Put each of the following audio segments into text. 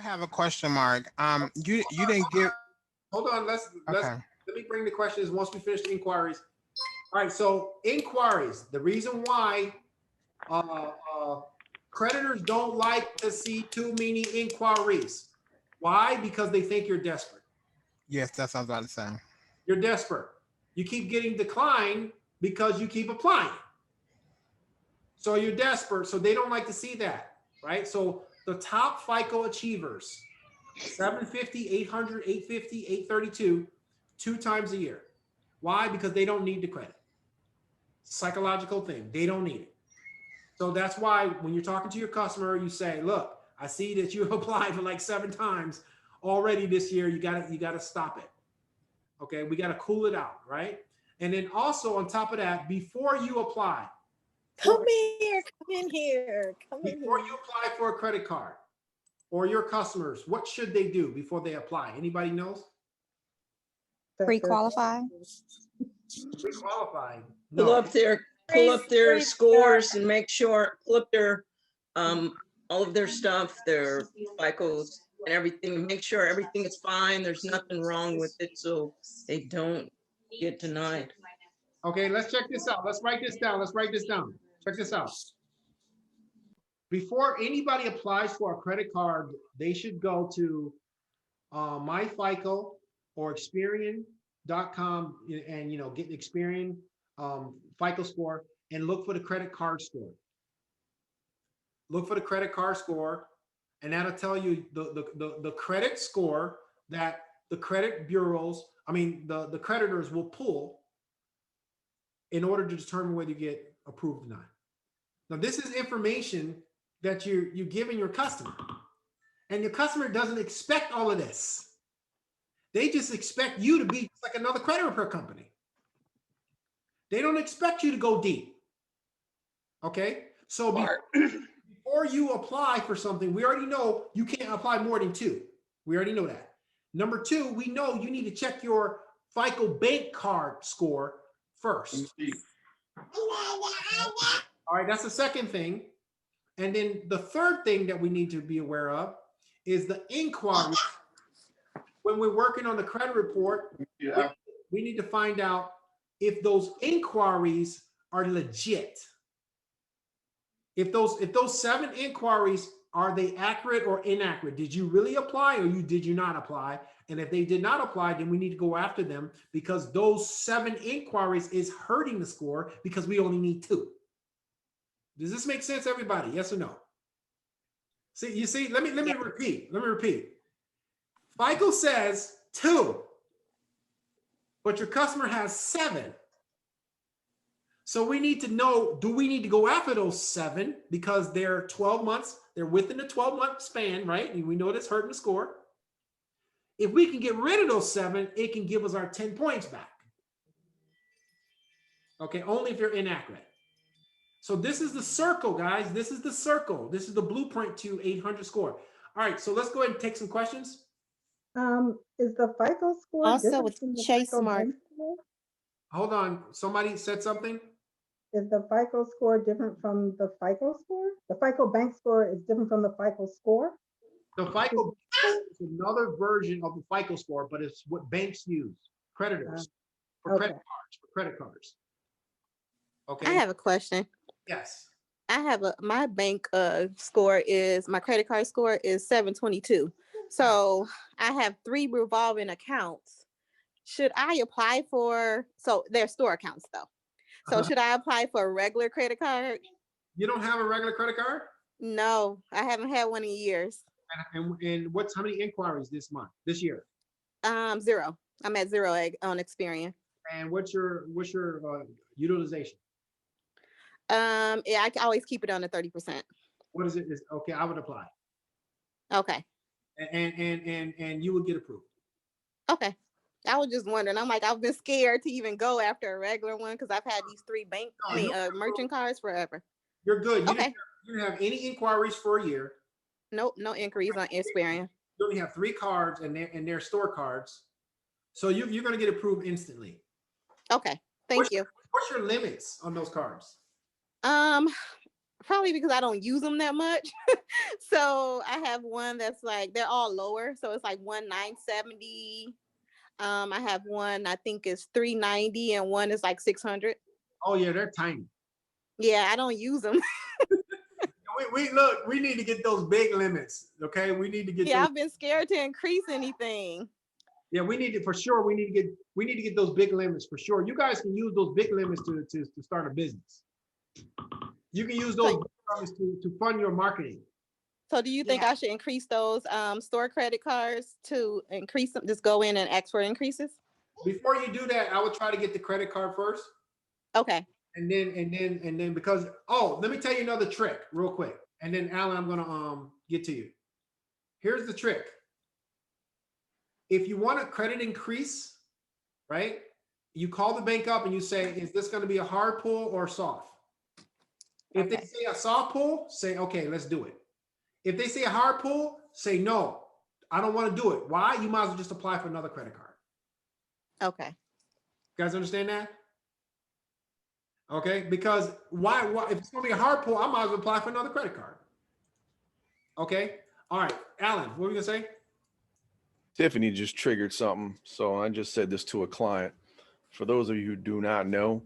have a question, Mark. You didn't give. Hold on. Let Okay. me bring the questions once we finish the inquiries. All right. So inquiries. The reason why uh, uh, creditors don't like to see too many inquiries. Why? Because they think you're desperate. Yes, that's what I was about to say. You're desperate. You keep getting declined because you keep applying. So you're desperate. So they don't like to see that, right? So the top FICO achievers, 750, 800, 850, 832, 2 times a year. Why? Because they don't need the credit. Psychological thing. They don't need it. So that's why when you're talking to your customer, you say, look, I see that you applied for like 7 times already this year. You gotta stop it. Okay, we gotta cool it out, right? And then also on top of that, before you apply, come in here. before you apply for a credit card or your customers, what should they do before they apply? Anybody knows? Pre-qualify. Pre-qualify. Pull No. up their scores and make sure, pull up their all of their stuff, their FICOs and everything, and make sure everything is fine. There's nothing wrong with it, so they don't get denied. Okay, let's check this out. Let's write this down. Check this out. Before anybody applies for a credit card, they should go to MyFICO or Experian.com and get the Experian FICO score and look for the credit card score. Look for the credit card score, and that'll tell you the credit score that the credit bureaus, the creditors will pull in order to determine whether you get approved or not. Now, this is information that you're giving your customer, and your customer doesn't expect all of this. They just expect you to be like another credit repair company. They don't expect you to go deep. Okay, so before you apply for something, we already know you can't apply more than 2. We already know that. Number 2, we know you need to check your FICO bank card score first. All right, that's the second thing. And then the third thing that we need to be aware of is the inquiry. When we're working on the credit report, we need to find out if those inquiries are legit. If those 7 inquiries, are they accurate or inaccurate? Did you really apply or did you not apply? And if they did not apply, then we need to go after them because those 7 inquiries is hurting the score because we only need 2. Does this make sense, everybody? Yes or no? See, let me repeat. FICO says 2, but your customer has 7. So we need to know, do we need to go after those 7 because they're 12 months, they're within the 12-month span, right? And we know that's hurting the score. If we can get rid of those 7, it can give us our 10 points back. Okay, only if they're inaccurate. So this is the circle, guys. This is the circle. This is the blueprint to 800 score. All right, so let's go ahead and take some questions. Is the FICO score Also with Chase Mark? Hold on. Somebody said something? Is the FICO score different from the FICO score? The FICO bank score is different from the FICO score? The FICO is another version of the FICO score, but it's what banks use, creditors, for credit cards. Okay. I have a question. Yes. I have my bank score is, my credit card score is 722. So I have 3 revolving accounts. Should I apply for, so they're store accounts though. So should I apply for a regular credit card? You don't have a regular credit card? No, I haven't had one in years. And how many inquiries this year? 0. I'm at 0 on Experian. And what's your utilization? Yeah, I can always keep it on the 30%. What is it? Okay, I would apply. Okay. And you would get approved. Okay. I was just wondering. I'm like, I've been scared to even go after a regular one because I've had these 3 merchant cards forever. You're good. Okay. You didn't have any inquiries for a year. Nope, no inquiries on Experian. You only have 3 cards and they're store cards. So you're going to get approved instantly. Okay. Thank you. What's your limits on those cards? probably because I don't use them that much. So I have one that's like, they're all lower. So it's like one 970. I have one I think is 390 and one is like 600. Oh yeah, they're tiny. Yeah, I don't use them. We look, we need to get those big limits. Okay, we need to get Yeah, those. I've been scared to increase anything. Yeah, we need to for sure. We need to get those big limits for sure. You guys can use those big limits to start a business. You can use those So, big limits to fund your marketing. so do you think I should increase those store credit cards to increase them? Just go in and ask for increases? Before you do that, I would try to get the credit card first, Okay. and then because let me tell you another trick real quick, and then Alan, I'm gonna get to you. Here's the trick. If you want a credit increase, right? You call the bank up and you say, is this going to be a hard pull or soft? If they Okay. say a soft pull, say, okay, let's do it. If they say a hard pull, say, no, I don't want to do it. Why? You might as well just apply for another credit card. Okay. You guys understand that? Okay, because why if it's going to be a hard pull, I might as well apply for another credit card. Okay, all right, Alan, what were you going to say? Tiffany just triggered something. So I just said this to a client. For those of you who do not know,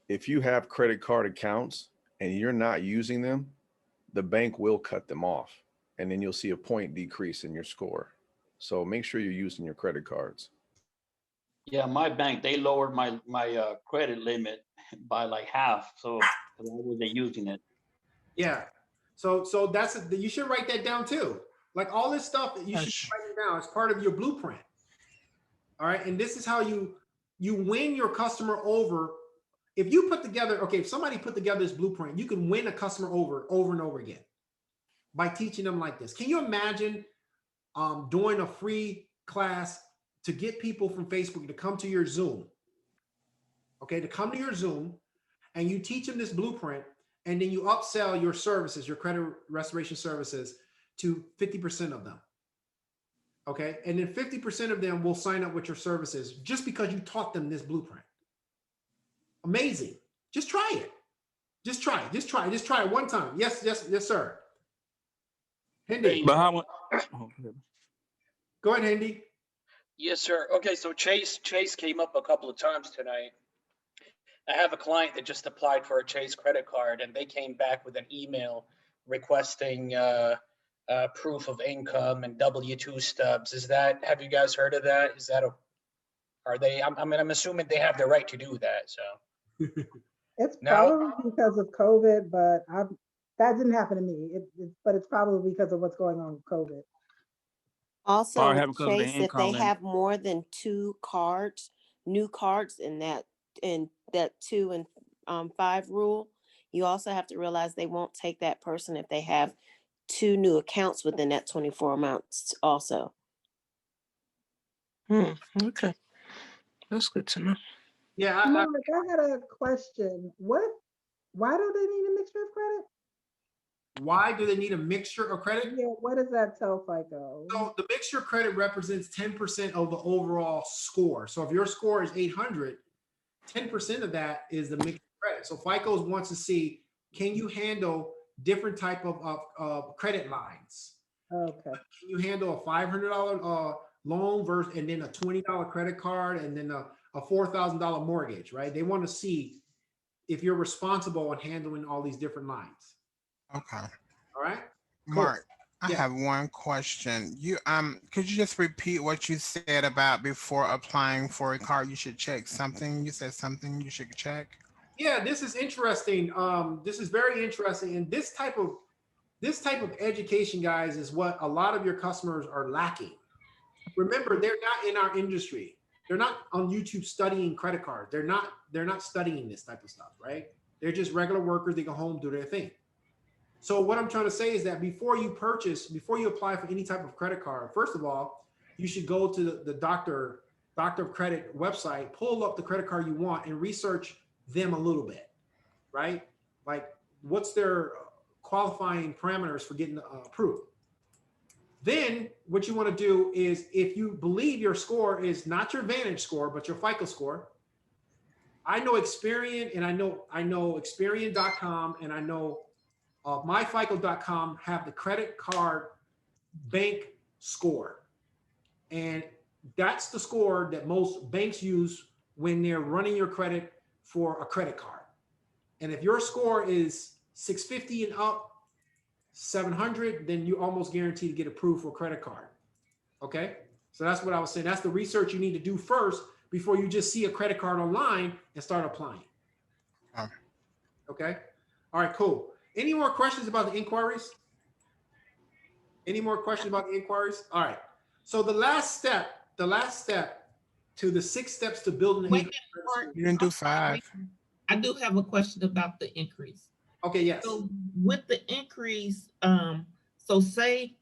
if you have credit card accounts and you're not using them, the bank will cut them off. And then you'll see a point decrease in your score. So make sure you're using your credit cards. Yeah, my bank, they lowered my credit limit by like half. So 'cause I wasn't using it. Yeah, so you should write that down too. Like all this stuff, you should write it down as part of your blueprint. All right, and this is how you win your customer over. If you put together, okay, if somebody put together this blueprint, you can win a customer over and over again by teaching them like this. Can you imagine doing a free class to get people from Facebook to come to your Zoom? Okay, to come to your Zoom, and you teach them this blueprint, and then you upsell your services, your credit restoration services, to 50% of them. Okay, and then 50% of them will sign up with your services just because you taught them this blueprint. Amazing. Just try it. Just try it. Just try it. Just try it one time. Yes, sir. Hindi. But how much? Go ahead, Hindi. Yes, sir. Okay, so Chase came up a couple of times tonight. I have a client that just applied for a Chase credit card, and they came back with an email requesting proof of income and W-2 stubs. Have you guys heard of that? I'm assuming they have the right to do that. So It's Now- probably because of COVID, but that didn't happen to me. But it's probably because of what's going on with COVID. Also, Or with have because of the Chase, if income they limit. have more than 2 cards, new cards in that 2 and 5 rule, you also have to realize they won't take that person if they have 2 new accounts within that 24 amounts also. Okay, that's good to know. Yeah, Mark, I had a question. Why do they need a mixture of credit? why do they need a mixture of credit? Yeah, what does that tell FICO? So the mixture of credit represents 10% of the overall score. So if your score is 800, 10% of that is the mixed credit. So FICO wants to see, can you handle different type of credit lines? Okay. Can you handle a $500 loan versus, and then a $20 credit card, and then a $4,000 mortgage, right? They want to see if you're responsible in handling all these different lines. Okay. All right. Mark, I Yeah. have one question. Could you just repeat what you said about before applying for a card, you should check something? You said something you should check. Yeah, this is interesting. This is very interesting, and this type of education, guys, is what a lot of your customers are lacking. Remember, they're not in our industry. They're not on YouTube studying credit cards. They're not studying this type of stuff, right? They're just regular workers. They go home, do their thing. So what I'm trying to say is that before you apply for any type of credit card, first of all, you should go to the Doctor of Credit website, pull up the credit card you want, and research them a little bit, right? Like, what's their qualifying parameters for getting approved? Then what you want to do is, if you believe your score is not your Vantage score, but your FICO score, I know Experian, and I know Experian.com, and I know myfico.com have the credit card bank score. And that's the score that most banks use when they're running your credit for a credit card. And if your score is 650 and up, 700, then you almost guaranteed to get approved for a credit card. Okay. So that's what I was saying. That's the research you need to do first before you just see a credit card online and start applying. Okay. All right, cool. Any more questions about the inquiries? Any more questions about the inquiries? All right. So the last step to the 6 steps to building Wait a a minute, Art. You didn't do 5. I do have a question about the increase. Okay, yes. So with the increase, so say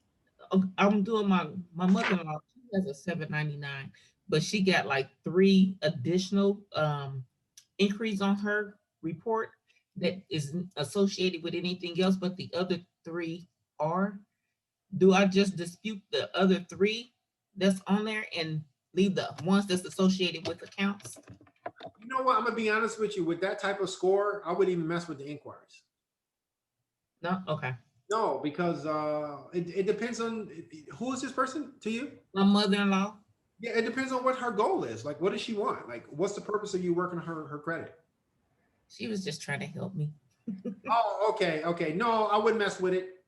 I'm doing my mother-in-law, she has a 799, but she got like 3 additional increase on her report that isn't associated with anything else, but the other 3 are. Do I just dispute the other 3 that's on there and leave the ones that's associated with accounts? You know what? I'm gonna be honest with you. With that type of score, I wouldn't even mess with the inquiries. No, okay. No, because it depends on who is this person to you? My mother-in-law. Yeah, it depends on what her goal is. Like, what does she want? Like, what's the purpose of you working on her credit? She was just trying to help me. Oh, okay, okay. No, I wouldn't mess with it.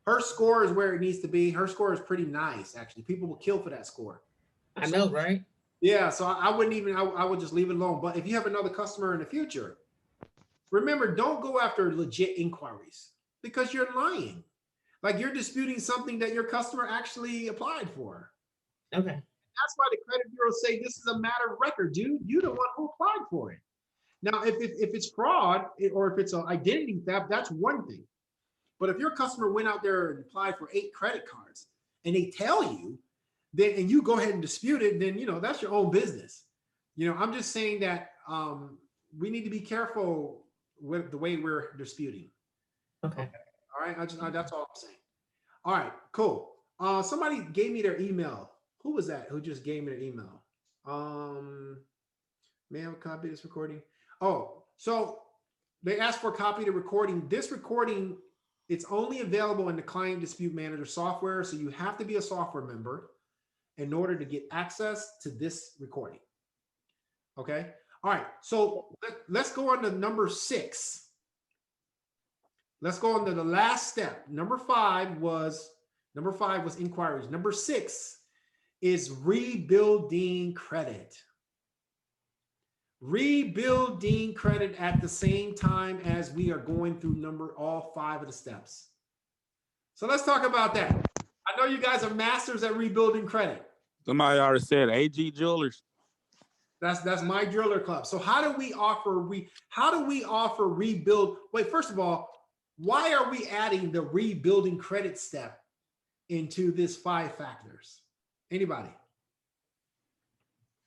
Her score is where it needs to be. Her score is pretty nice, actually. People will kill for that score. I know, right? Yeah, so I wouldn't even, I would just leave it alone. But if you have another customer in the future, remember, don't go after legit inquiries because you're lying. Like you're disputing something that your customer actually applied for. Okay. That's why the credit bureaus say this is a matter of record, dude. You're the one who applied for it. Now, if it's fraud or if it's an identity theft, that's one thing. But if your customer went out there and applied for 8 credit cards and they tell you, then and you go ahead and dispute it, then that's your own business. I'm just saying that we need to be careful with the way we're disputing. Okay. All right. That's all I'm saying. All right. Cool. Somebody gave me their email. Who was that? Who just gave me their email? May I have a copy of this recording? Oh, so they asked for a copy of the recording. This recording, it's only available in the Client Dispute Manager software. So you have to be a software member in order to get access to this recording. Okay. All right. So let's go on to number 6. Let's go on to the last step. Number 5 was inquiries. Number 6 is rebuilding credit. Rebuilding credit at the same time as we are going through all 5 of the steps. So let's talk about that. I know you guys are masters at rebuilding credit. Somebody already said AG Jewelers. That's my jeweler club. So how do we offer rebuild? Wait, first of all, why are we adding the rebuilding credit step into this 5 factors? Anybody?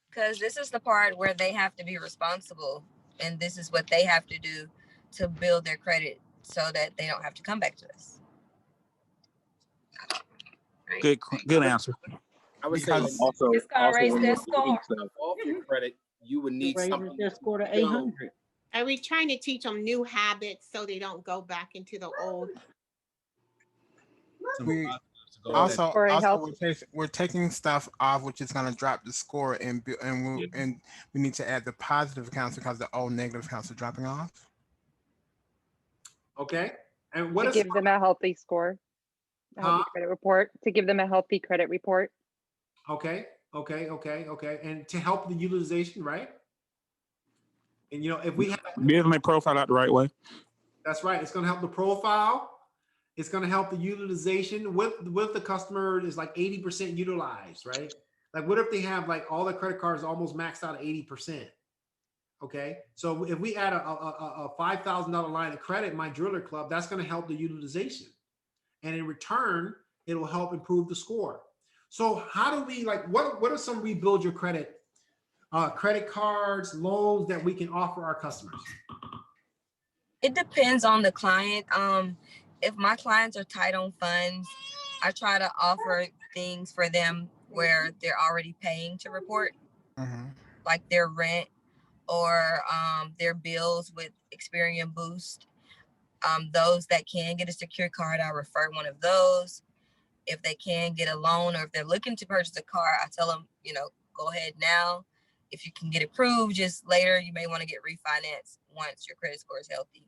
Because this is the part where they have to be responsible, and this is what they have to do to build their credit so that they don't have to come back to us. Right? Good answer. I would say also when you're building stuff off your credit, you would need something their score to 800. Are we trying to teach them new habits so they don't go back into the old? We're taking stuff off, which is going to drop the score, and we need to add the positive accounts because the old negative accounts are dropping off. Okay, and what to give them a healthy score, a healthy credit report. To give them a healthy credit report. Okay, and to help the utilization, right? And if we have building a profile out the right way. That's right. It's going to help the profile. It's going to help the utilization with the customer is like 80% utilized, right? Like what if they have like all their credit cards almost maxed out at 80%? Okay. So if we add a $5,000 line of credit in my jeweler club, that's going to help the utilization. And in return, it will help improve the score. So how do we what are some rebuild your credit, credit cards, loans that we can offer our customers? It depends on the client. If my clients are tight on funds, I try to offer things for them where they're already paying to report, like their rent or their bills with Experian Boost. Those that can get a secured card, I refer one of those. If they can get a loan, or if they're looking to purchase a car, I tell them, go ahead now. If you can get approved, just later, you may want to get refinanced once your credit score is healthy.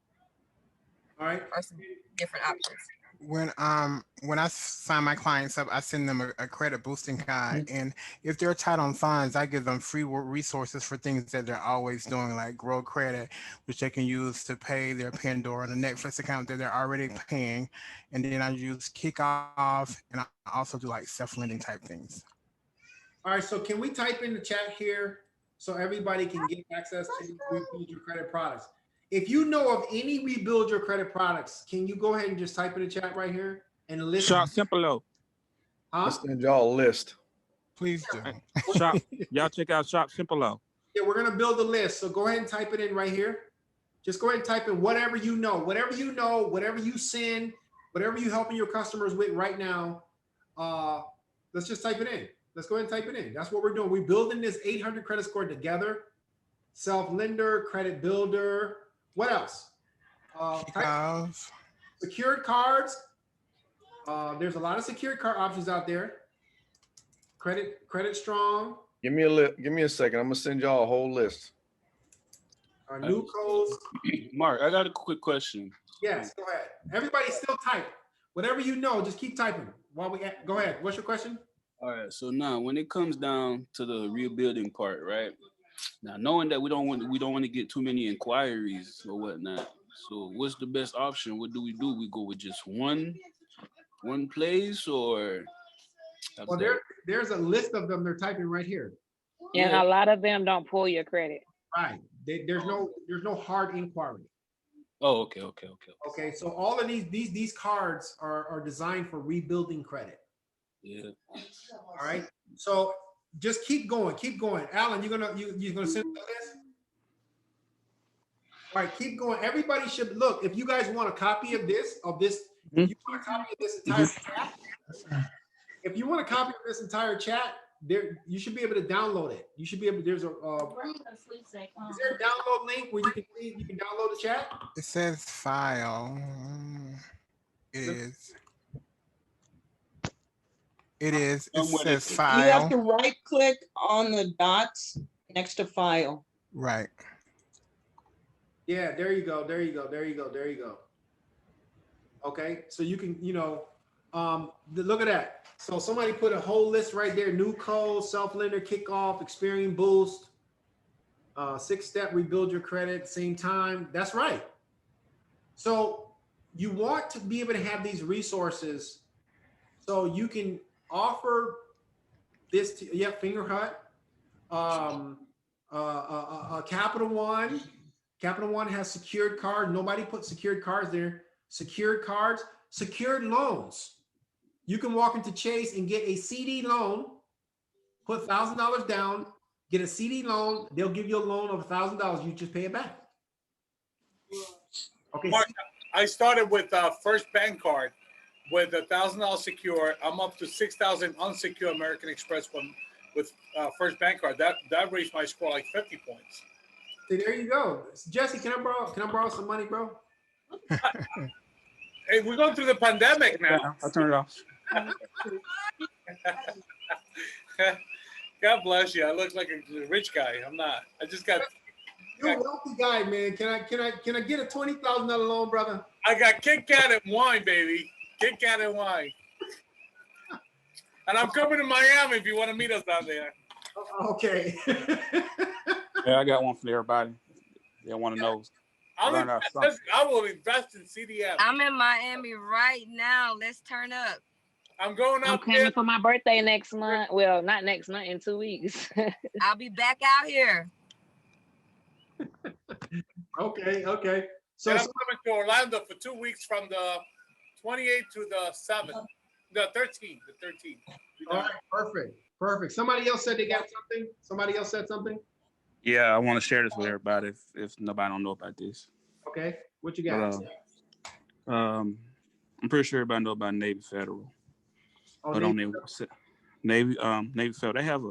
All right. Or some different options. When I sign my clients up, I send them a credit boosting guide, and if they're tight on funds, I give them free resources for things that they're always doing, like Grow Credit, which they can use to pay their Pandora and the Netflix account that they're already paying, and then I use Kickoff, and I also do like self-lending type things. All right, so can we type in the chat here so everybody can get access to Rebuild Your Credit products? If you know of any Rebuild Your Credit products, can you go ahead and just type in the chat right here and list? Shop Simplo. Huh? Let's send y'all a list. Please do. Shop. Y'all check out Shop Simplo. Yeah, we're gonna build a list. So go ahead and type it in right here. Just go ahead and type in whatever you know, whatever you send, whatever you helping your customers with right now. Let's just type it in. Let's go ahead and type it in. That's what we're doing. We're building this 800 credit score together. Self-lender, credit builder. What else? Secured cards. There's a lot of secured card options out there. Credit strong. Give me a second. I'm gonna send y'all a whole list. New codes. Mark, I got a quick question. Yes, go ahead. Everybody still type. Whatever you know, just keep typing. Go ahead. What's your question? All right. So now, when it comes down to the rebuilding part, right? Now, knowing that we don't want to get too many inquiries or whatnot. So, what's the best option? What do? We go with just one place, or? Well, there's a list of them. They're typing right here. And a lot of them don't pull your credit. Right. There's no hard inquiry. Oh, okay. Okay, so all of these cards are designed for rebuilding credit. Yeah. All right. So just keep going. Alan, you're gonna send the list. All right, keep going. Everybody should look. If you guys want a copy of this, if you want a copy of this entire chat, if you want a copy of this entire chat, you should be able to download it. You should be able. There's a. Is there a download link where you can download the chat? It says file. It says file. You have to right click on the dots next to file. Right. Yeah, there you go. Okay, so you can, look at that. So somebody put a whole list right there: new code, self-lender, kickoff, Experian boost, 6-step rebuild your credit at the same time. That's right. So you want to be able to have these resources so you can offer this to, Fingerhut, Capital One. Capital One has secured cards. Nobody put secured cards there. Secured cards, secured loans. You can walk into Chase and get a CD loan, put $1,000 down, get a CD loan. They'll give you a loan of $1,000. You just pay it back. Okay. Mark, I started with First Bank Card with $1,000 secure. I'm up to 6,000 unsecured American Express with First Bank Card. That raised my score like 50 points. See, there you go. Jesse, can I borrow some money, bro? Hey, we're going through the pandemic now. I'll turn it off. God bless you. I look like a rich guy. I'm not. I just got. You're a wealthy guy, man. Can I get a $20,000 loan, brother? I got Kit Kat and wine, baby. Kit Kat and wine. And I'm coming to Miami if you want to meet us down there. Okay. Yeah, I got one for everybody. They want to know. I will invest in CDM. I'm in Miami right now. Let's turn up. I'm going out I'm coming for my birthday next month. Well, not next month, in 2 weeks. I'll be back out here. Okay. So I'm coming to Orlando for 2 weeks from the 28th to the 7th. The 13th. All right, perfect. Somebody else said they got something. Somebody else said something. Yeah, I want to share this with everybody if nobody don't know about this. Okay, what you got? I'm pretty sure everybody know about Navy Federal. Oh, but Navy on their Navy Federal, they have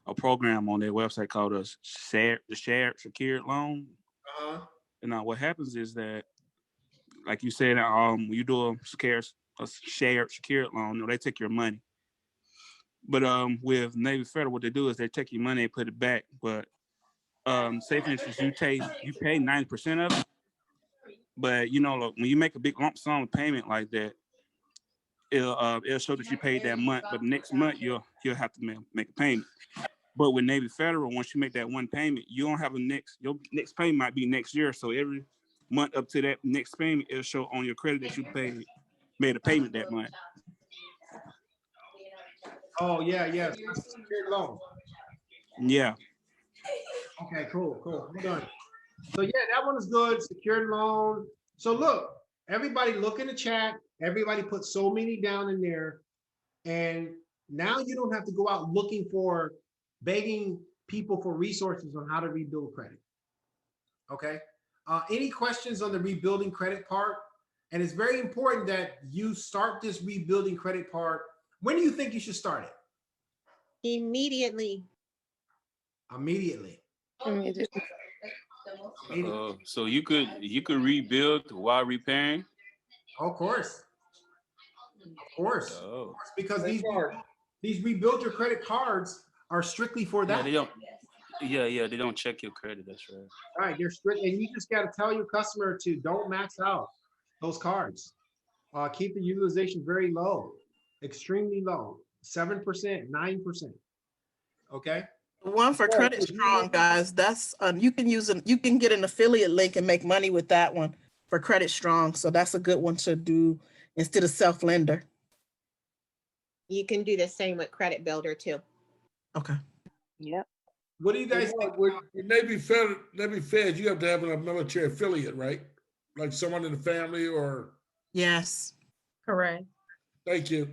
a program on their website called the Shared Secured Loan. Uh-huh. And now what happens is that like you said, when you do a shared secured loan, they take your money. But with Navy Federal, what they do is they take your money and put it back. But say for instance, you pay 90% of it, but look, when you make a big lump sum payment like that, it'll show that you paid that month, but next month you'll have to make a payment. But with Navy Federal, once you make that one payment, you don't have your next payment might be next year. So every month up to that next payment, it'll show on your credit that you made a payment that month. Oh yeah, yeah. So that's a secured loan. Yeah. Okay, cool. Hold on. So yeah, that one is good. Secured loan. So look, everybody look in the chat. Everybody put so many down in there. And now you don't have to go out looking for, begging people for resources on how to rebuild credit. Okay. Any questions on the rebuilding credit part? And it's very important that you start this rebuilding credit part. When do you think you should start it? Immediately. Immediately. So you could rebuild while repairing? Of course. Oh. Because these rebuild your credit cards are strictly for that. They don't. Yeah, they don't check your credit. That's right. Right, they're strict, and you just got to tell your customer to don't max out those cards. Keep the utilization very low, extremely low, 7%, 9%. Okay. One for Credit Strong, guys. That's you can get an affiliate link and make money with that one for Credit Strong. So that's a good one to do instead of Self Lender. You can do the same with Credit Builder too. Okay. Yep. What do you guys think? With Navy Feds, you have to have a military affiliate, right? Like someone in the family or? Yes. Correct. Thank you.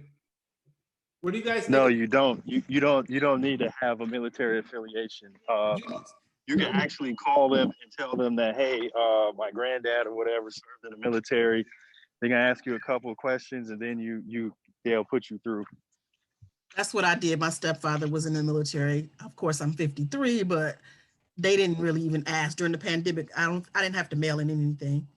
What do you guys think? No, you don't. You don't need to have a military affiliation. You can actually call them and tell them that, hey, my granddad or whatever served in the military. They're gonna ask you a couple of questions, and then they'll put you through. That's what I did. My stepfather was in the military. Of course, I'm 53, but they didn't really even ask during the pandemic. I didn't have to mail in anything.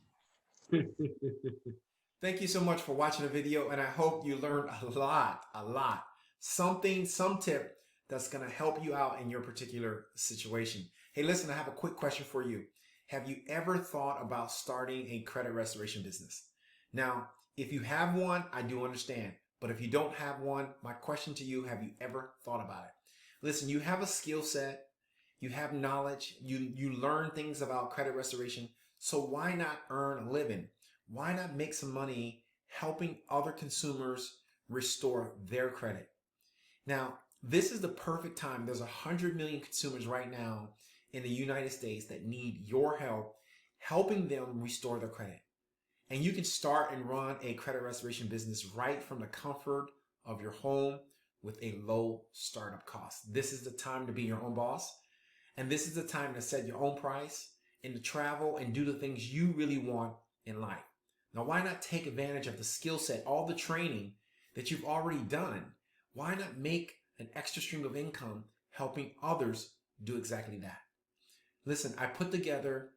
Thank you so much for watching the video, and I hope you learned a lot. Some tip that's gonna help you out in your particular situation. Hey, listen, I have a quick question for you. Have you ever thought about starting a credit restoration business? Now, if you have one, I do understand. But if you don't have one, my question to you, have you ever thought about it? Listen, you have a skill set, you have knowledge, you learn things about credit restoration. So why not earn a living? Why not make some money helping other consumers restore their credit? Now, this is the perfect time. There's 100 million consumers right now in the United States that need your help, helping them restore their credit. And you can start and run a credit restoration business right from the comfort of your home with a low startup cost. This is the time to be your own boss. And this is the time to set your own price and to travel and do the things you really want in life. Now, why not take advantage of the skill set, all the training that you've already done? Why not make an extra stream of income helping others do exactly that? Listen, I put together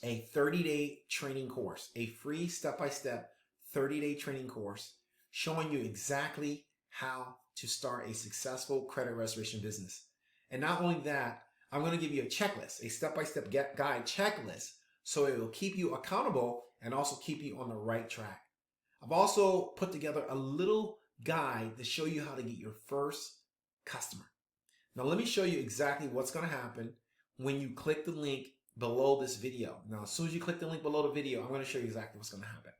a 30-day training course, a free step-by-step 30-day training course showing you exactly how to start a successful credit restoration business. And not only that, I'm going to give you a checklist, a step-by-step guide checklist, so it will keep you accountable and also keep you on the right track. I've also put together a little guide to show you how to get your first customer. Now, let me show you exactly what's going to happen when you click the link below this video. Now, as soon as you click the link below the video, I'm going to show you exactly what's going to happen.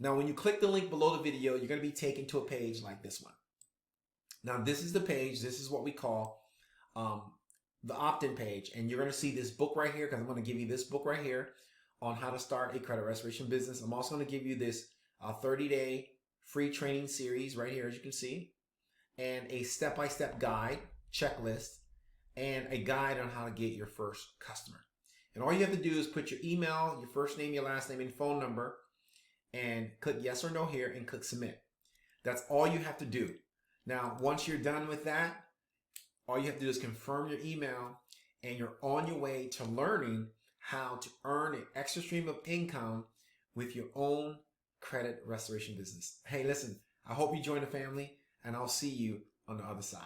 Now, when you click the link below the video, you're going to be taken to a page like this one. Now, this is the page. This is what we call the opt-in page. And you're going to see this book right here, because I'm going to give you this book right here on how to start a credit restoration business. I'm also going to give you this 30-day free training series right here, as you can see, and a step-by-step guide, checklist, and a guide on how to get your first customer. And all you have to do is put your email, your first name, your last name, and phone number, and click yes or no here and click submit. That's all you have to do. Now, once you're done with that, all you have to do is confirm your email, and you're on your way to learning how to earn an extra stream of income with your own credit restoration business. Hey, listen, I hope you join the family, and I'll see you on the other side.